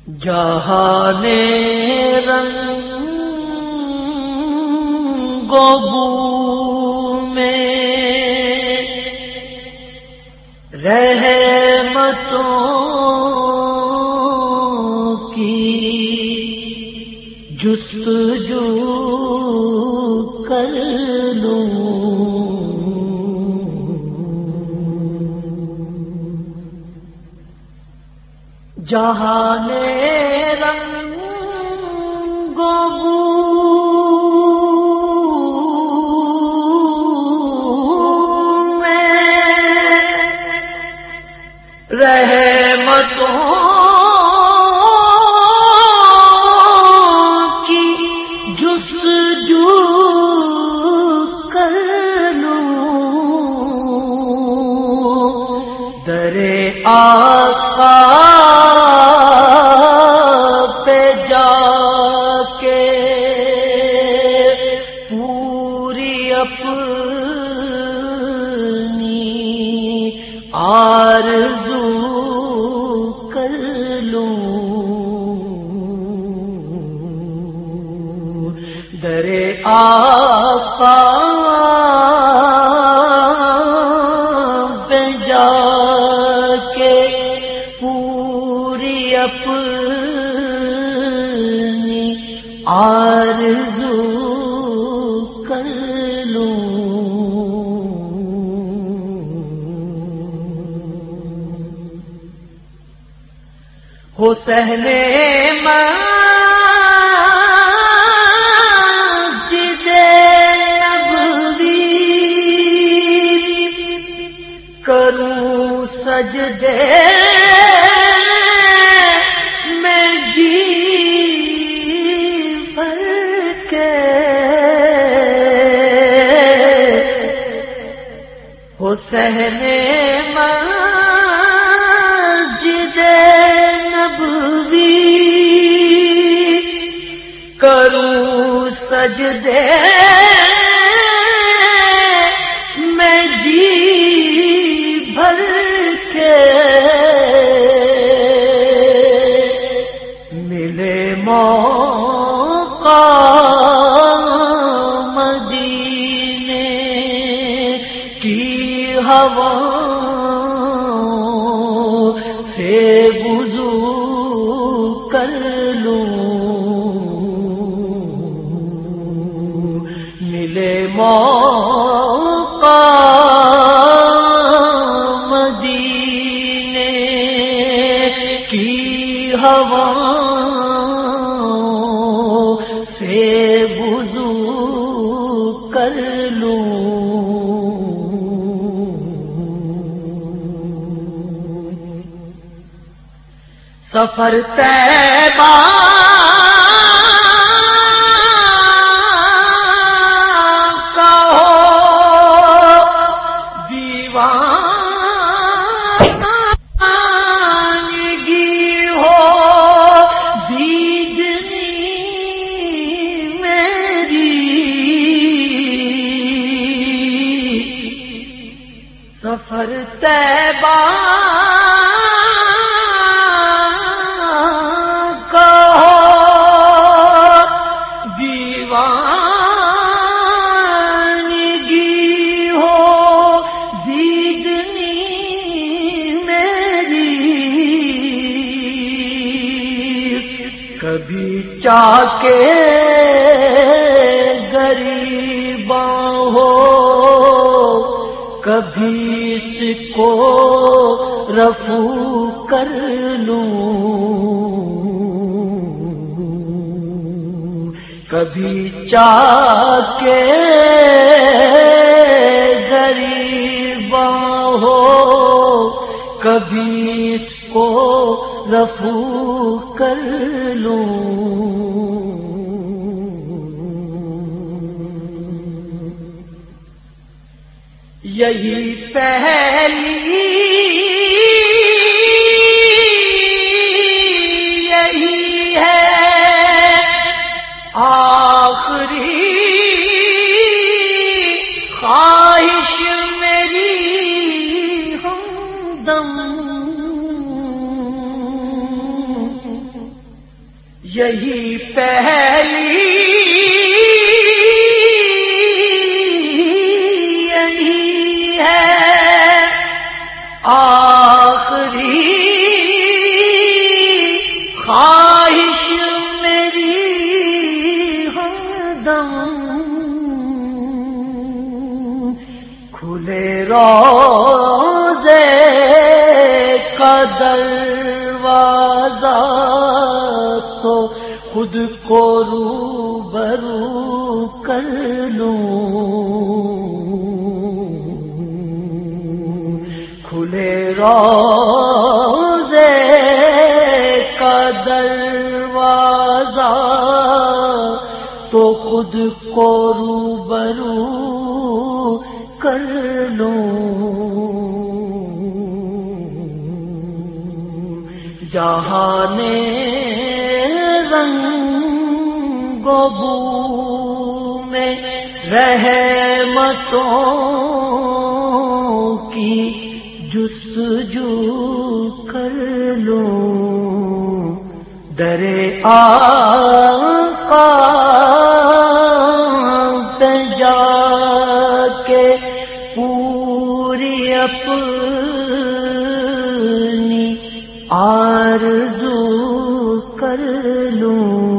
جہان رنگ و بو میں رحمتوں کی جستجو کر لوں، جہان رنگ و بو میں رحمتوں کی جستجو کر لوں، در آقا آرزو کر لوں، در آقا پہ جا کے پوری اپنی آرزو کر لوں، ہو سہل مسجد نبوی کروں سجدے میں جی بھر کے، ہو سہل مسجد نبوی کروں سجدے میں جی بھر کے، ملے موقع مدینے کی ہوا سے وضو کر لوں، ملے موقع مدینے کی ہوا سے وضو کر لوں، سفر طیبہ کا ہو دیوانگی ہو دیدنی میری، سفر طیبہ کبھی چاکے غریباں ہو، کبھی اس کو رفو کر لوں، کبھی چاکے غریباں ہو، کبھی اس کو رفو کر لوں، یہی پہلی یہی ہے آخری خواہش میری ہمدم یہی پہلی یہی ہے آخری خواہش میری ہردم کھلے روزے کا دروازہ تو خود کو روبرو کر لوں، کھلے روزے کا دروازہ تو خود کو روبرو کر لوں، جہان رنگ و بو میں رحمتوں کی جستجو کر لوں، در آقا پہ جا کے پوری اپنی آرزو کر لوں۔